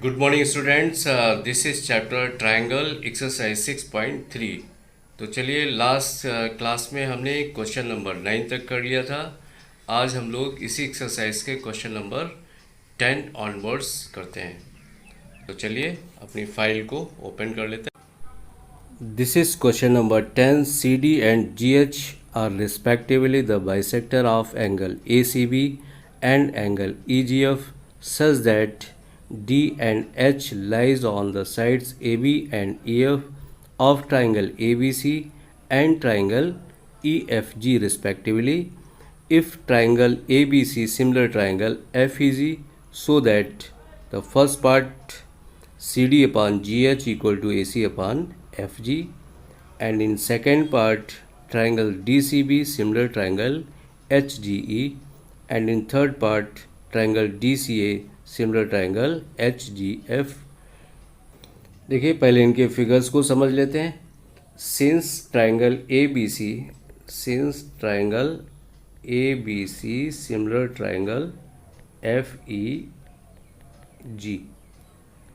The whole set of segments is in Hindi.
Good morning students, this is chapter triangle exercise 6.3। तो चलिए, लास्ट क्लास में हमने क्वेश्चन नंबर 9 तक कर लिया था। आज हम लोग इसी एक्सरसाइज के क्वेश्चन नंबर 10 ऑनवर्ड्स करते हैं। तो चलिए अपनी फाइल को ओपन कर लेते हैं। This is question number 10। C D and G H are respectively the bisector of angle A C B and angle EGF such that D and H lies on the sides AB and EF of triangle ABC and triangle EFG respectively. If triangle ABC similar triangle FEG, so that the first part CD upon GH equal to AC upon FG, and in second part triangle DCB similar triangle HGE, and in third part triangle DCA similar triangle HGF। देखिए, पहले इनके फिगर्स को समझ लेते हैं। Since triangle A B C similar triangle F E G,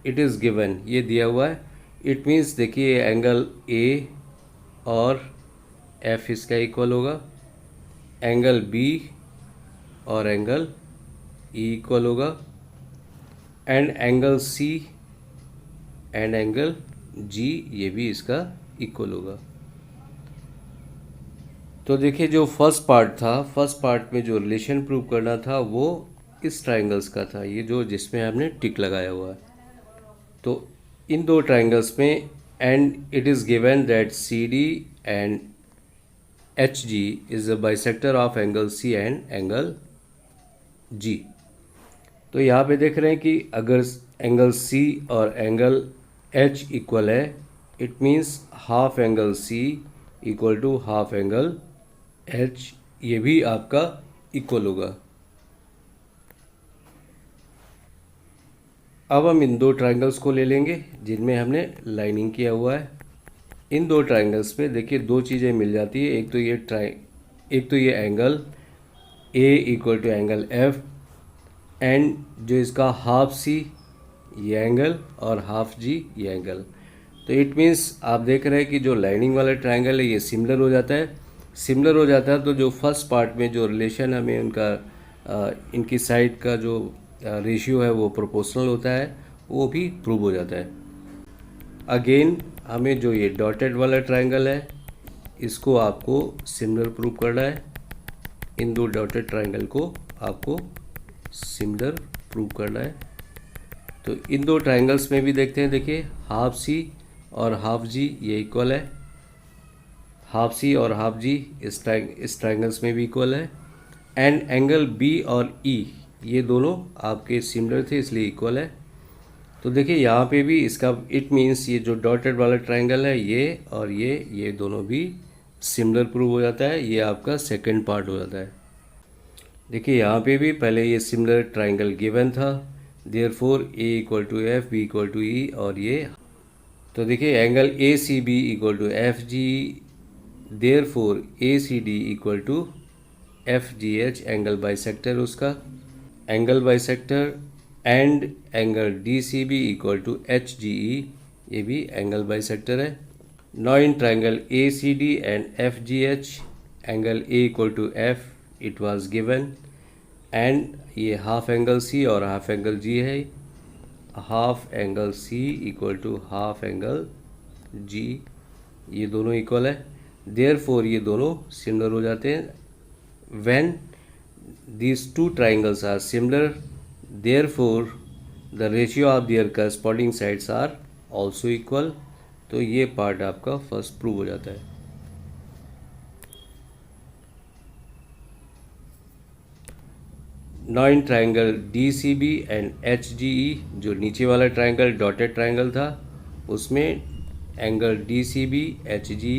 it is given, ये दिया हुआ है। इट मीन्स देखिए, एंगल ए और एफ इसका इक्वल होगा, एंगल बी और एंगल ई इक्वल होगा, and angle C and angle G ये भी इसका इक्वल होगा। तो देखिए, जो फर्स्ट पार्ट था, फर्स्ट पार्ट में जो रिलेशन प्रूव करना था वो इस ट्राइंगल्स का था, ये जो जिसमें हमने टिक लगाया हुआ है। तो इन दो ट्राइंगल्स में, and it is given that C D and H G is a bisector of angle C and angle G. तो यहाँ पे देख रहे हैं कि अगर एंगल सी और एंगल एच इक्वल है, it means half angle C equal to half angle H, ये भी आपका इक्वल होगा। अब हम इन दो ट्राइंगल्स को ले लेंगे जिनमें हमने लाइनिंग किया हुआ है। इन दो ट्राइंगल्स पे देखिए दो चीज़ें मिल जाती है। एक तो ये angle A equal to angle F, and जो इसका हाफ सी ये एंगल और हाफ जी ये एंगल। तो इट मीन्स आप देख रहे हैं कि जो लाइनिंग वाला ट्रायंगल है ये सिमिलर हो जाता है। सिमिलर हो जाता है तो जो फर्स्ट पार्ट में जो रिलेशन हमें उनका इनकी साइड का जो रेशियो है वो प्रोपोर्शनल होता है, वो भी प्रूव हो जाता है। अगेन हमें जो ये डॉटेड वाला ट्रायंगल है इसको आपको सिमिलर प्रूव करना है। इन दो डॉटेड ट्रायंगल को आपको सिमिलर प्रूव करना है। तो इन दो ट्रायंगल्स में भी देखते हैं, देखिए हाफ सी और हाफ जी ये इक्वल है, हाफ सी और हाफ जी इस ट्रायंगल्स में भी इक्वल है, एंड एंगल बी और ई ये दोनों आपके सिमिलर थे इसलिए इक्वल है। तो देखिए यहाँ पे भी इसका इट मीन्स ये जो डॉटेड वाला ट्रायंगल है ये और ये दोनों भी सिमिलर प्रूव हो जाता है। ये आपका सेकंड पार्ट हो जाता है। देखिए यहाँ पे भी पहले ये सिमिलर ट्रायंगल गिवन था, therefore A equal to F, B equal to E, और ये तो देखिए angle A C B equal to F G, therefore A C D equal to F G H, angle bisector उसका, angle bisector, and angle D C B equal to H G E, ये भी एंगल बाइसेक्टर है। Now in triangle A C D and F G H, angle A equal to F it was given, and ये हाफ एंगल सी और हाफ एंगल जी है, half angle C equal to half angle G, ये दोनों इक्वल है। देयरफॉर ये दोनों सिमिलर हो जाते हैं। When these two triangles are similar, therefore the ratio of their corresponding sides are also equal। तो ये पार्ट आपका फर्स्ट प्रूव हो जाता है। Now in triangle D C B and H G E, जो नीचे वाला ट्रायंगल डॉटेड ट्रायंगल था उसमें angle D C B H G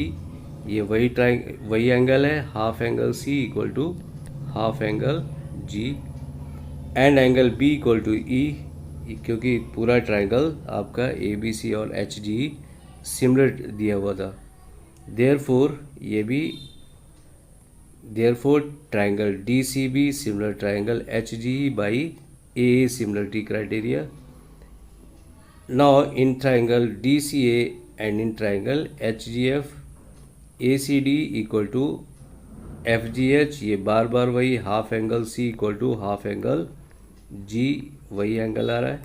ये वही एंगल है, half angle C equal to half angle G, and angle B equal to E, क्योंकि पूरा ट्रायंगल आपका ए बी सी और एच जी सिमिलर दिया हुआ था। देयरफॉर ये भी, therefore triangle DCB similar triangle HGE by AA similarity criteria, now in triangle D C A and in triangle H G F A C D equal to F G H, ये बार बार वही half angle C equal to half angle G, वही एंगल आ रहा है,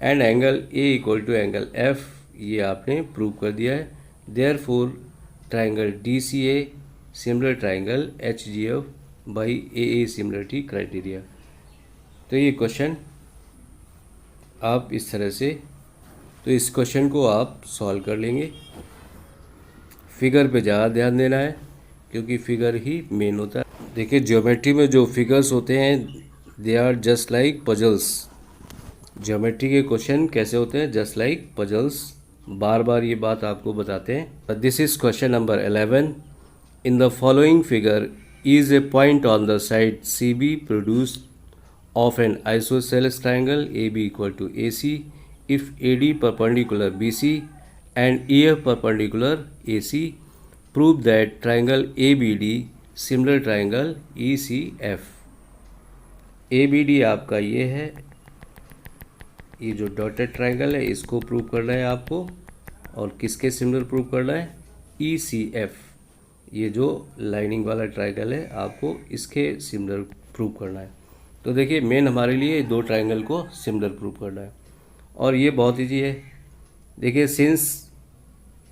and angle A equal to angle F, ये आपने प्रूव कर दिया है। Therefore triangle D C A similar triangle H G F by A similarity criteria. तो ये क्वेश्चन आप इस तरह से, तो इस क्वेश्चन को आप सॉल्व कर लेंगे। फिगर पे ज़्यादा ध्यान देना है क्योंकि फिगर ही मेन होता है। देखिए ज्योमेट्री में जो फिगर्स होते हैं they are just like puzzles. Geometry के क्वेश्चन कैसे होते हैं? Just like puzzles. बार बार ये बात आपको बताते हैं। This is question number 11। In the following figure is a point on the side C B produced of an isosceles triangle AB equal to AC if AD perpendicular BC and EF perpendicular AC, prove that triangle ABD similar triangle ECF। ABD आपका ये है, ये जो डॉटेड ट्राइंगल है इसको प्रूव करना है आपको, और किसके सिमिलर प्रूव करना है? ECF, ये जो लाइनिंग वाला ट्राइंगल है आपको इसके सिमिलर प्रूव करना है। तो देखिए मेन हमारे लिए दो ट्राइंगल को सिमिलर प्रूव करना है, और ये बहुत ईजी है। देखिए since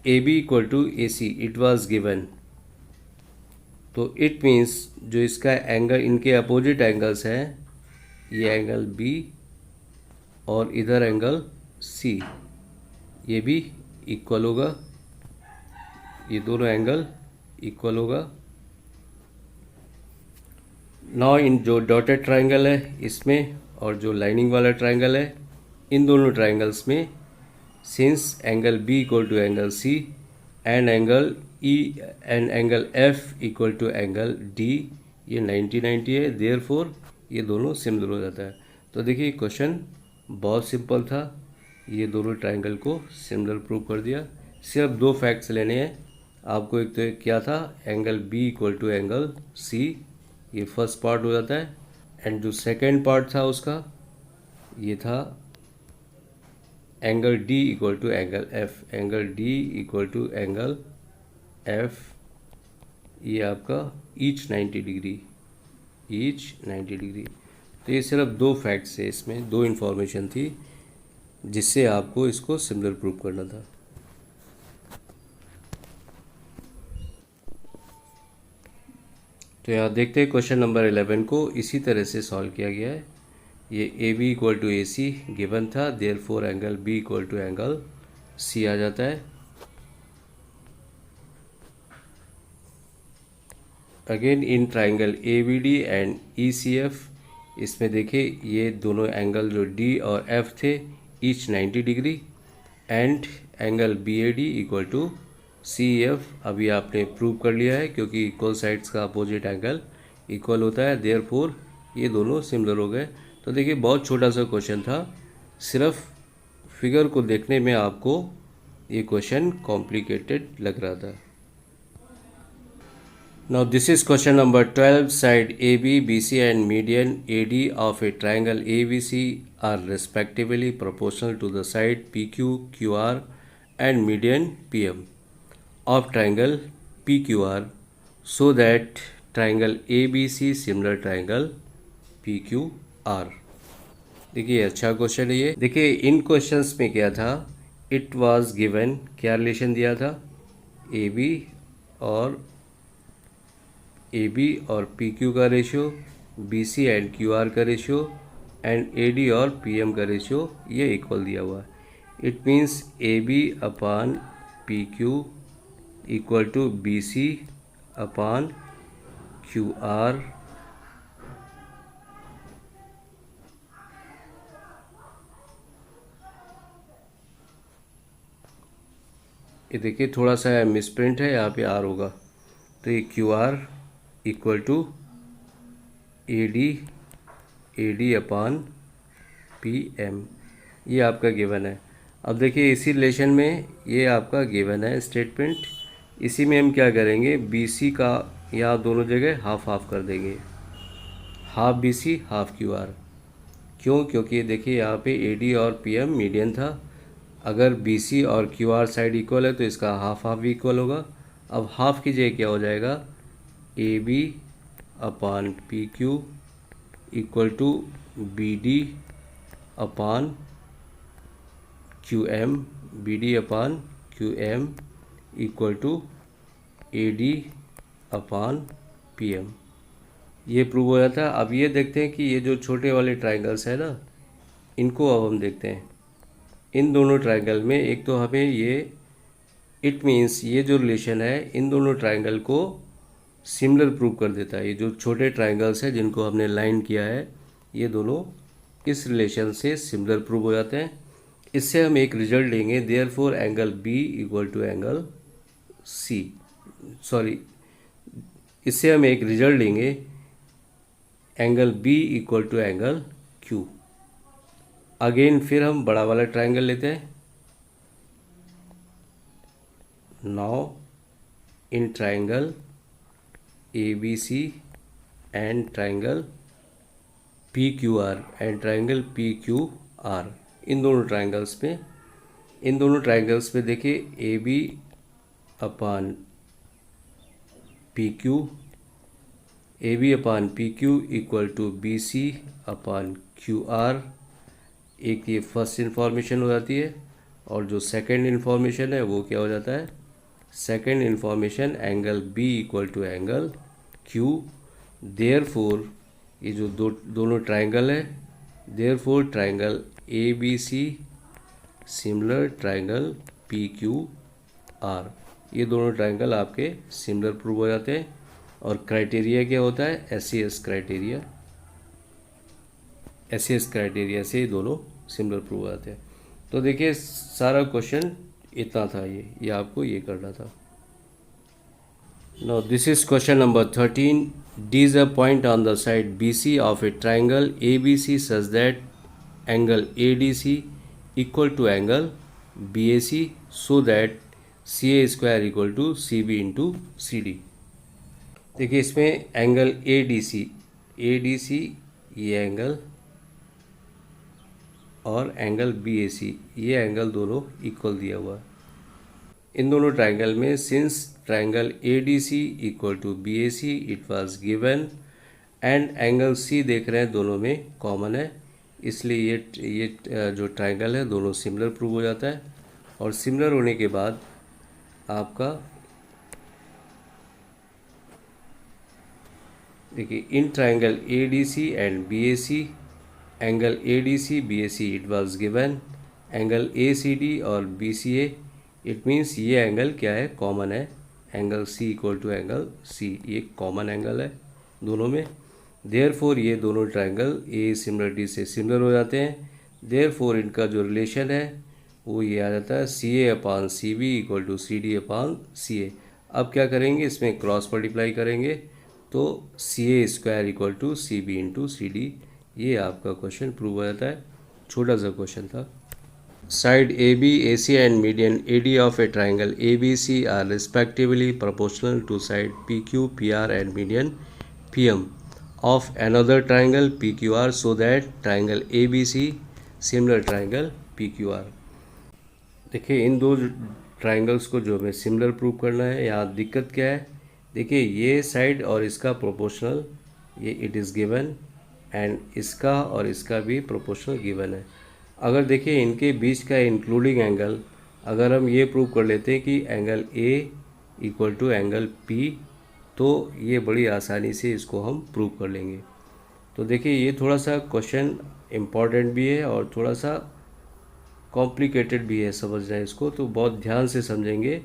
A B equal to A C it was given, तो इट मीन्स जो इसका एंगल, इनके अपोजिट एंगल्स हैं, ये एंगल बी और इधर एंगल सी, ये भी इक्वल होगा, ये दोनों एंगल इक्वल होगा। नाउ इन जो डॉटेड ट्राइंगल है इसमें और जो लाइनिंग वाला ट्राइंगल है, इन दोनों ट्राइंगल्स में since angle B equal to angle C and angle E and angle F equal to angle D, ये 90-90 है, देयरफॉर ये दोनों सिमिलर हो जाता है। तो देखिए क्वेश्चन बहुत सिंपल था, ये दोनों ट्राइंगल को सिमिलर प्रूव कर दिया। सिर्फ दो फैक्ट्स लेने हैं आपको। एक तो क्या था, angle B equal to angle C, ये फर्स्ट पार्ट हो जाता है, एंड जो सेकेंड पार्ट था उसका ये था angle D equal to angle F, angle D equal to angle F, ये आपका ईच 90 डिग्री, ईच 90 डिग्री। तो ये सिर्फ दो फैक्ट्स है, इसमें दो इन्फॉर्मेशन थी जिससे आपको इसको सिमिलर प्रूव करना था। तो यहाँ देखते हैं क्वेश्चन नंबर 11 को इसी तरह से सॉल्व किया गया है। ये A B equal to A C given था, therefore angle B equal to angle C आ जाता है। Again in triangle A B D and E C F, इसमें देखिए ये दोनों एंगल जो डी और एफ थे each 90 degree, and angle B A D equal to C F अभी आपने प्रूव कर लिया है क्योंकि इक्वल साइड्स का अपोजिट एंगल इक्वल होता है, देयरफॉर ये दोनों सिमिलर हो गए। तो देखिए बहुत छोटा सा क्वेश्चन था, सिर्फ फिगर को देखने में आपको ये क्वेश्चन कॉम्प्लिकेटेड लग रहा था। Now this is question number 12। Side A B B C and median A D of a triangle A B C are respectively proportional to the side P Q Q R and median P M of triangle PQR, so that triangle ABC similar triangle PQR। देखिए अच्छा क्वेश्चन है ये। देखिए इन क्वेश्चंस में क्या था, इट वाज गिवन, क्या रिलेशन दिया था, AB और PQ का रेशियो, BC एंड QR का रेशियो, एंड AD और PM का रेशियो ये इक्वल दिया हुआ है। It means AB upon PQ equal to B C upon Q R ये देखिए थोड़ा सा मिसप्रिंट है, यहाँ पे आर होगा, तो ये Q R equal to A D upon P M, ये आपका गिवन है। अब देखिए इसी रिलेशन में ये आपका गिवन है स्टेटमेंट, इसी में हम क्या करेंगे, बी सी का यहाँ दोनों जगह हाफ हाफ कर देंगे, half B C half Q R. क्यों? क्योंकि देखिए यहाँ पे ए डी और पी एम मीडियन था, अगर बी सी और क्यू आर साइड इक्वल है तो इसका हाफ हाफ भी इक्वल होगा। अब हाफ की जगह क्या हो जाएगा, A B upon P Q equal to B D upon Q M, B D upon Q M equal to A D upon P M. ये प्रूव हो जाता है। अब ये देखते हैं कि ये जो छोटे वाले ट्राइंगल्स है ना, इनको अब हम देखते हैं। इन दोनों ट्राइंगल में एक तो हमें ये इट मीन्स ये जो रिलेशन है इन दोनों ट्राइंगल को सिमिलर प्रूव कर देता है। ये जो छोटे ट्राइंगल्स हैं जिनको हमने लाइन किया है, ये दोनों इस रिलेशन से सिमिलर प्रूव हो जाते हैं। इससे हम एक रिजल्ट लेंगे, therefore angle B equal to angle C, sorry, इससे हम एक रिजल्ट लेंगे angle B equal to angle Q. Again फिर हम बड़ा वाला ट्राइंगल लेते हैं। Now in triangle A B C and triangle P Q R and triangle P Q R, इन दोनों ट्राइंगल्स में देखिए A B upon P Q, A B upon P Q equal to B C upon Q R. एक ये फर्स्ट इन्फॉर्मेशन हो जाती है, और जो सेकंड इन्फॉर्मेशन है वो क्या हो जाता है, second information angle B equal to angle Q. Therefore ये जो दोनों ट्राइंगल है, therefore triangle A B C similar triangle P Q R, ये दोनों ट्राइंगल आपके सिमिलर प्रूव हो जाते हैं। और क्राइटेरिया क्या होता है, एस क्राइटेरिया, एस क्राइटेरिया से ये दोनों सिमिलर प्रूव हो जाते हैं। तो देखिए सारा क्वेश्चन इतना था, ये आपको ये करना था। Now this is question number 13. D is a point on the side BC of a triangle ABC such that angle ADC equal to angle BAC so that CA square equal to CB into CD। देखिए इसमें एंगल ADC ये एंगल और एंगल BAC ये एंगल दोनों इक्वल दिया हुआ है। इन दोनों ट्राइंगल में since triangle ADC equal to BAC it was given and angle C देख रहे हैं दोनों में कॉमन है, इसलिए ये जो ट्राइंगल है दोनों सिमिलर प्रूव हो जाता है। और सिमिलर होने के बाद आपका देखिए in triangle ADC and BAC, angle ADC BAC it was given, angle ACD और BCA इट मीन्स ये एंगल क्या है, कॉमन है, angle C equal to angle C, ये कॉमन एंगल है दोनों में। देयरफॉर ये दोनों ट्राइंगल A सिमिलर D से सिमिलर हो जाते हैं। देयरफॉर इनका जो रिलेशन है वो ये आ जाता है CA upon CB equal to CD upon CA। अब क्या करेंगे, इसमें क्रॉस मल्टीप्लाई करेंगे तो CA square equal to CB into CD। ये आपका क्वेश्चन प्रूव हो जाता है। छोटा सा क्वेश्चन था। Side AB, AC and median AD of a triangle ABC are respectively proportional to side PQ, PR and median PM of another triangle PQR so that triangle ABC similar triangle PQR। देखिए इन दो ट्राइंगल्स को जो हमें सिमिलर प्रूव करना है, यहाँ दिक्कत क्या है, देखिए ये साइड और इसका प्रोपोर्शनल ये इट इज़ गिवन एंड इसका और इसका भी प्रोपोर्शनल गिवन है। अगर देखिए इनके बीच का इंक्लूडिंग एंगल अगर हम ये प्रूव कर लेते हैं कि angle A equal to angle P, तो ये बड़ी आसानी से इसको हम प्रूव कर लेंगे। तो देखिए ये थोड़ा सा क्वेश्चन इम्पॉर्टेंट भी है और थोड़ा सा कॉम्प्लिकेटेड भी है समझना है इसको, तो बहुत ध्यान से समझेंगे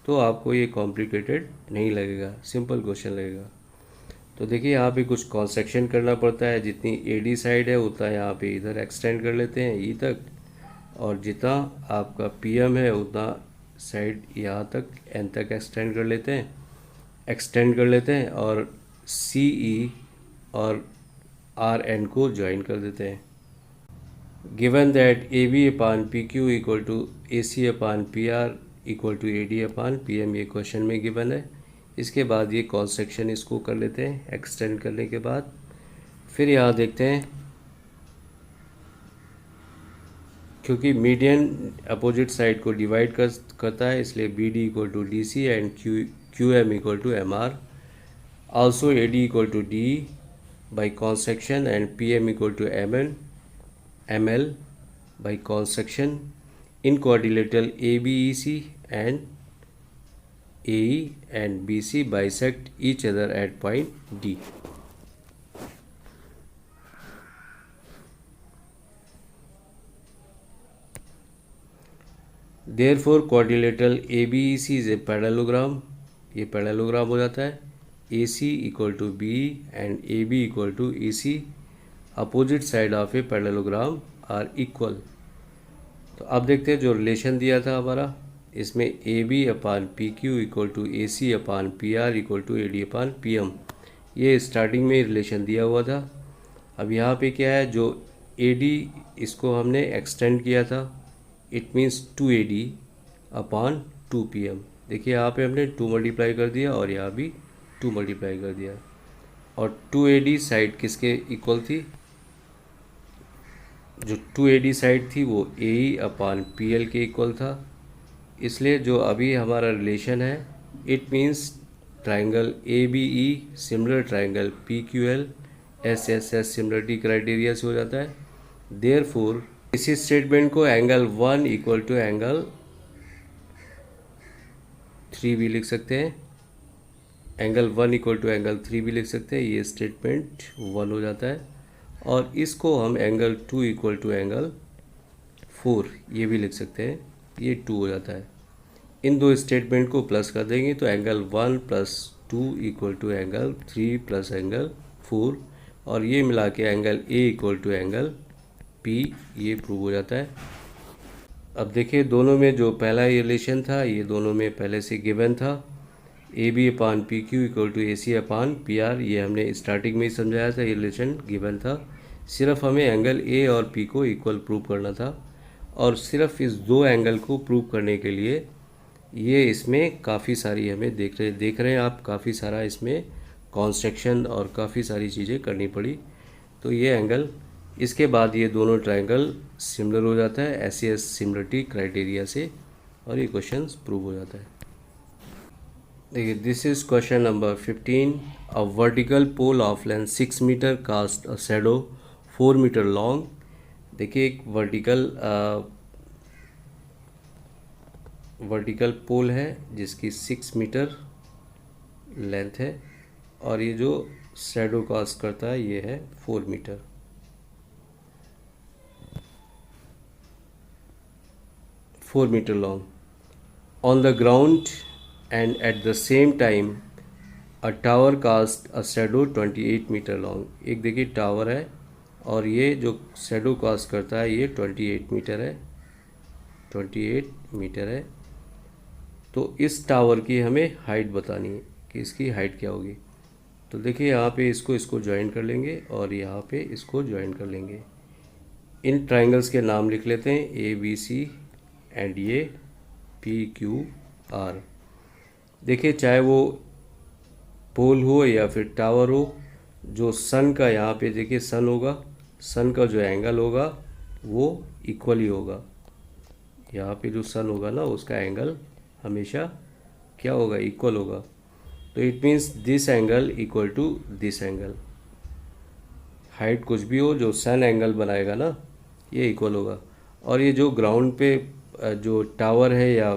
तो आपको ये कॉम्प्लिकेटेड नहीं लगेगा, सिंपल क्वेश्चन लगेगा। तो देखिए यहाँ पे कुछ कॉन्सेक्शन करना पड़ता है, जितनी AD साइड है उतना यहाँ पे इधर एक्सटेंड कर लेते हैं E तक, और जितना आपका PM है उतना साइड यहाँ तक N तक एक्सटेंड कर लेते हैं और CE और RN को ज्वाइन कर देते हैं। Given that AB upon PQ equal to AC upon PR equal to AD upon PM, ये क्वेश्चन में गिवन है। इसके बाद ये कॉस सेक्शन इसको कर लेते हैं एक्सटेंड करने के बाद। फिर यहाँ देखते हैं क्योंकि मीडियन अपोजिट साइड को डिवाइड करता है, इसलिए B D equal to D C and Q M equal to M R. Also AD equal to D by cos section and PM equal to ML by cos section in quadrilateral ABEC and AE and BC bisect each other at point D. Therefore quadrilateral ABEC is a parallelogram. ये पैरेललोग्राम हो जाता है. AC equal to BE and AB equal to EC. Opposite side of a parallelogram are equal. तो अब देखते हैं जो रिलेशन दिया था हमारा, इसमें AB upon PQ equal to AC upon PR equal to AD upon PM. ये स्टार्टिंग में रिलेशन दिया हुआ था. अब यहाँ पे क्या है, जो AD इसको हमने एक्सटेंड किया था, it means 2AD upon 2PM. देखिए यहाँ पे हमने 2 मल्टीप्लाई कर दिया और यहाँ भी 2 मल्टीप्लाई कर दिया. और 2AD साइड किसके इक्वल थी, जो 2AD साइड थी वो AE अपान PL के इक्वल था. इसलिए जो अभी हमारा रिलेशन है, it means triangle ABE similar triangle PQL SSS similarity criteria से हो जाता है. देयरफॉर इसी स्टेटमेंट को एंगल 1 इक्वल टू एंगल 3 भी लिख सकते हैं, एंगल 1 इक्वल टू एंगल 3 भी लिख सकते हैं. ये स्टेटमेंट 1 हो जाता है. और इसको हम एंगल 2 इक्वल टू एंगल 4 ये भी लिख सकते हैं, ये 2 हो जाता है. इन दो स्टेटमेंट को प्लस कर देंगे तो angle 1 plus 2 equal to angle 3 plus angle 4, और ये मिला के angle A equal to angle P ये प्रूव हो जाता है. अब देखिए दोनों में जो पहला ये रिलेशन था, ये दोनों में पहले से गिवन था. AB upon PQ equal to AC upon PR, ये हमने स्टार्टिंग में ही समझाया था, ये रिलेशन गिवन था. सिर्फ हमें एंगल A और P को इक्वल प्रूव करना था. और सिर्फ इस दो एंगल को प्रूव करने के लिए ये इसमें काफ़ी सारी हमें देख रहे हैं आप, काफ़ी सारा इसमें कॉन्स्ट्रक्शन और काफ़ी सारी चीज़ें करनी पड़ी. तो ये एंगल, इसके बाद ये दोनों ट्रायंगल सिमिलर हो जाता है SES सिमिलरिटी क्राइटेरिया से, और ये क्वेश्चन प्रूव हो जाता है. देखिए this is question number 15. A vertical pole of length 6 metre cast a shadow 4 metre long. देखिए एक वर्टिकल पोल है जिसकी 6 मीटर लेंथ है, और ये जो शैडो कास्ट करता है ये है 4 metre. long on the ground, and at the same time a tower cast a shadow 28 meter long. एक देखिए टावर है और ये जो शैडो कास्ट करता है ये 28 मीटर है, 28 मीटर है. तो इस टावर की हमें हाइट बतानी है कि इसकी हाइट क्या होगी. तो देखिए यहाँ पे इसको ज्वाइन कर लेंगे और यहाँ पे इसको ज्वाइन कर लेंगे. इन ट्राइंगल्स के नाम लिख लेते हैं ABC एंड ये PQR. देखिए चाहे वो पोल हो या फिर टावर हो, जो सन का यहाँ पे देखिए सन होगा, सन का जो एंगल होगा वो इक्वल ही होगा. यहाँ पे जो सन होगा ना उसका एंगल हमेशा क्या होगा, इक्वल होगा. तो it means this angle equal to this angle. Height कुछ भी हो, जो सन एंगल बनाएगा ना ये इक्वल होगा. और ये जो ग्राउंड पे जो टावर है या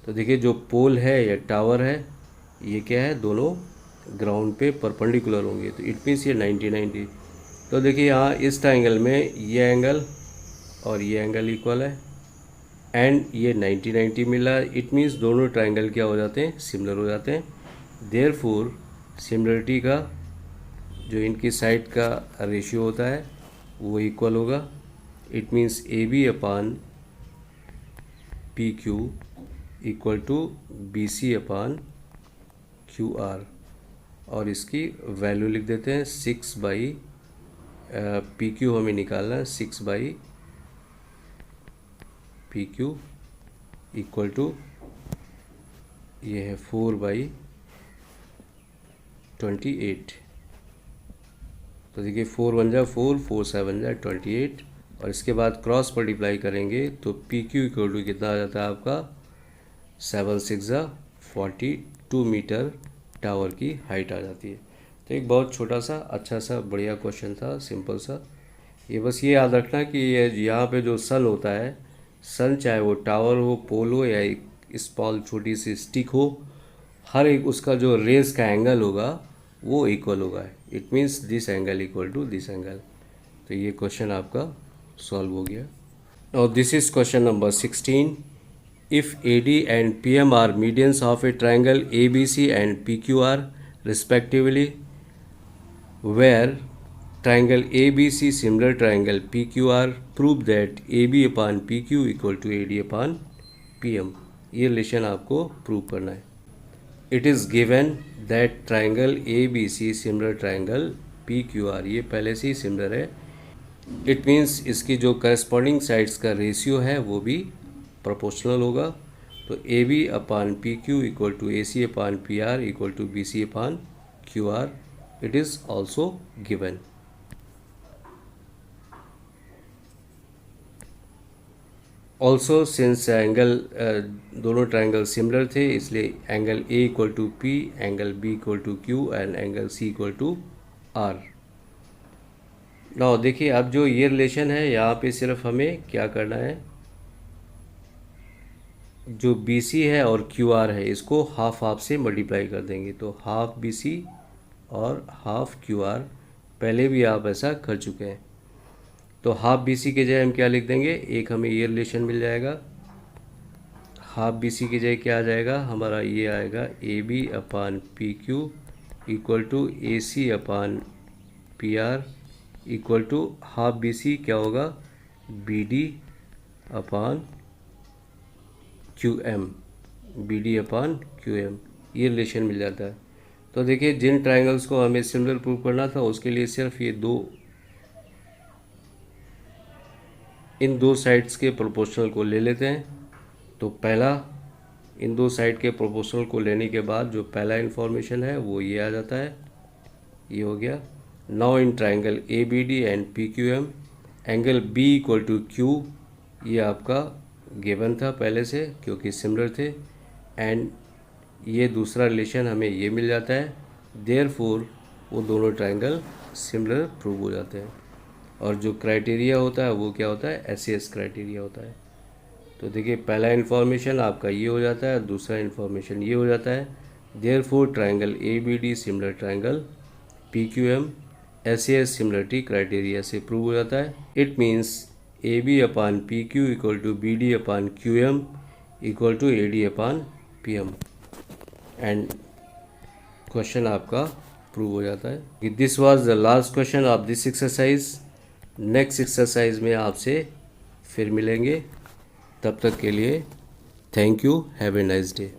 तो देखिए जो पोल है या टावर है ये क्या है, दोनों ग्राउंड पे परपेंडिकुलर होंगे. तो इट मीन्स ये 90. तो देखिए यहाँ इस ट्राइंगल में ये एंगल और ये एंगल इक्वल है एंड ये 90 मिला है. इट मीन्स दोनों ट्राइंगल क्या हो जाते हैं, सिमिलर हो जाते हैं. देयरफॉर सिमिलरिटी का जो इनकी साइड का रेशियो होता है वो इक्वल होगा. It means AB upon PQ equal to BC upon QR. और इसकी वैल्यू लिख देते हैं 6 बाई PQ हमें निकालना है, 6 बाई PQ इक्वल टू ये है 4 बाई 28. तो देखिए 4 बन जाए 4, 4 7 जाए 28, और इसके बाद क्रॉस मल्टीप्लाई करेंगे तो पी क्यू इक्वल टू कितना आ जाता है आपका 7 6 42 मीटर टावर की हाइट आ जाती है। तो एक बहुत छोटा सा अच्छा सा बढ़िया क्वेश्चन था, सिंपल सा। ये बस ये याद रखना कि ये यहाँ पे जो सन होता है, सन चाहे वो टावर हो, पोल हो या एक स्मॉल छोटी सी स्टिक हो, हर एक उसका जो रेस का एंगल होगा वो इक्वल होगा। It means this angle equal to this angle. तो ये क्वेश्चन आपका सॉल्व हो गया। और this is question number 16। If AD and PM are medians of a triangle ABC and PQR respectively, where triangle ABC similar triangle PQR, prove that AB upon PQ equal to AD upon PM। ये रिलेशन आपको प्रूव करना है। It is given that triangle ABC similar triangle PQR, ये पहले से ही सिमिलर है। इट मीन्स इसकी जो करस्पॉन्डिंग साइड्स का रेशियो है वो भी प्रोपोर्शनल होगा। तो A B upon P Q equal to A C upon P R equal to B C upon Q R, it is also given. Also since angle दोनों ट्राइंगल सिमिलर थे, इसलिए angle A equal to P, angle B equal to Q and angle C equal to R. Now देखिए, अब जो ये रिलेशन है यहाँ पे सिर्फ हमें क्या करना है, जो बी सी है और क्यू आर है इसको हाफ हाफ से मल्टीप्लाई कर देंगे। तो हाफ बी सी और हाफ क्यू आर, पहले भी आप ऐसा कर चुके हैं। तो हाफ बी सी के जगह हम क्या लिख देंगे, एक हमें ये रिलेशन मिल जाएगा। हाफ बी सी की जगह क्या आ जाएगा हमारा, ये आएगा A B upon P Q equal to A C upon P R equal to half B C क्या होगा, B D upon Q M, B D upon Q M, ये रिलेशन मिल जाता है। तो देखिए, जिन ट्राइंगल्स को हमें सिमिलर प्रूव करना था उसके लिए सिर्फ ये इन दो साइड्स के प्रोपोर्शनल को ले लेते हैं। तो पहला, इन दो साइड के प्रोपोर्शनल को लेने के बाद जो पहला इन्फॉर्मेशन है वो ये आ जाता है, ये हो गया। Now in triangle A B D and P Q M, angle B equal to Q, ये आपका गिवन था पहले से क्योंकि सिमिलर थे, एंड ये दूसरा रिलेशन हमें ये मिल जाता है। देयरफॉर वो दोनों ट्राइंगल सिमिलर प्रूव हो जाते हैं। और जो क्राइटेरिया होता है वो क्या होता है, एसएस क्राइटेरिया होता है। तो देखिए, पहला इन्फॉर्मेशन आपका ये हो जाता है, दूसरा इन्फॉर्मेशन ये हो जाता है। Therefore triangle A B D similar triangle P Q M, SS similarity criteria से प्रूव हो जाता है। It means A B upon P Q equal to B D upon Q M equal to A D upon P M, and question आपका प्रूव हो जाता है। This was the last question of this exercise. Next exercise में आपसे फिर मिलेंगे, तब तक के लिए thank you, have a nice day.